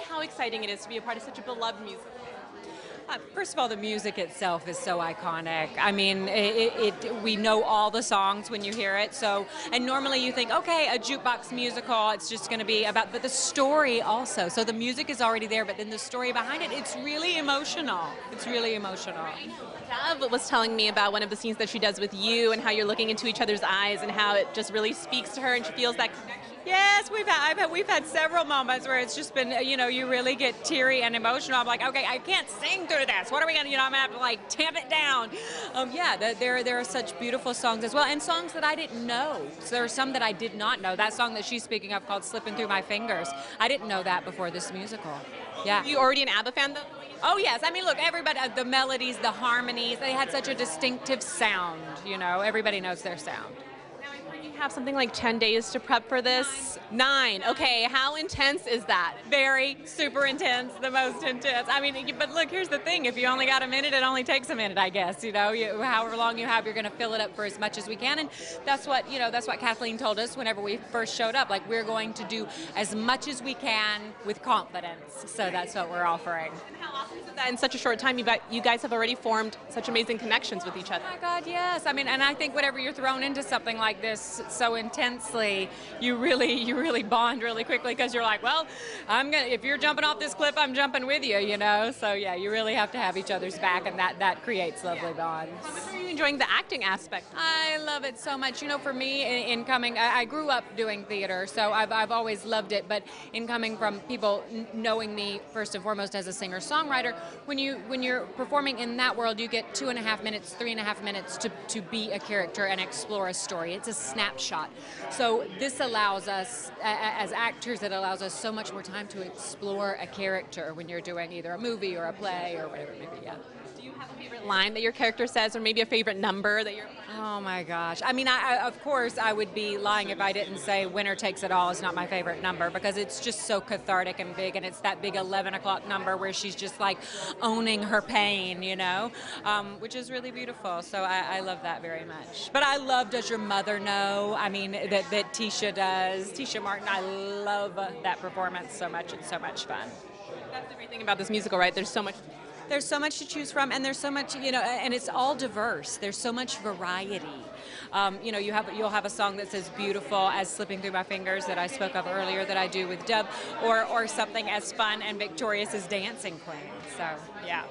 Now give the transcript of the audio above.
how exciting it is to be a part of such a beloved musical. First of all, the music itself is so iconic. I mean, we know all the songs when you hear it. So, and normally you think, okay, a jukebox musical, it's just going to be about, but the story also. So the music is already there, but then the story behind it, it's really emotional. It's really emotional. Dove was telling me about one of the scenes that she does with you and how you're looking into each other's eyes and how it just really speaks to her and she feels that connection. Yes, we've had several moments where it's just been, you really get teary and emotional. I'm like, okay, I can't sing through this. What are we gonna, I'm gonna have to like tamp it down. There are such beautiful songs as well, and songs that I didn't know. So there are some that I did not know. That song that she's speaking of called "Slipping Through My Fingers," I didn't know that before this musical. Yeah. Are you already an ABBA fan though? Oh yes, I mean look, everybody, the melodies, the harmonies, they had such a distinctive sound. Everybody knows their sound. You have something like 10 days to prep for this? 9. Okay, how intense is that? Very, super intense, the most intense. I mean, but look, here's the thing. If you only got a minute, it only takes a minute, I guess. However long you have, you're going to fill it up for as much as we can. And that's what Kathleen told us whenever we first showed up. Like, we're going to do as much as we can with confidence. So that's what we're offering. And how awesome is it that in such a short time, you guys have already formed such amazing connections with each other? Oh my God, yes. I mean, and I think whenever you're thrown into something like this so intensely, you really bond really quickly because you're like, well, if you're jumping off this cliff, I'm jumping with you, So yeah, you really have to have each other's back, and that creates lovely bonds. How much are you enjoying the acting aspect? I love it so much. For me, in coming, I grew up doing theater, so I've always loved it. But in coming from people knowing me first and foremost as a singer-songwriter, when you're performing in that world, you get 2.5 minutes, 3.5 minutes to be a character and explore a story. It's a snapshot. So this allows us, as actors, it allows us so much more time to explore a character when you're doing either a movie or a play or whatever it may be, yeah. Do you have a favorite line that your character says, or maybe a favorite number that you're... Oh my gosh. I mean, of course, I would be lying if I didn't say Winner Takes It All is not my favorite number, because it's just so cathartic and big, and it's that big 11 o'clock number where she's just like owning her pain, which is really beautiful. So I love that very much. But I love Does Your Mother Know? I mean, that Tisha does. Tisha Martin, I love that performance so much. It's so much fun. That's the great thing about this musical, right? There's so much to choose from, and there's so much, and it's all diverse. There's so much variety. You'll have a song that's as beautiful as Slipping Through My Fingers that I spoke of earlier that I do with Dove, or something as fun and victorious as Dancing Queen. So, yeah.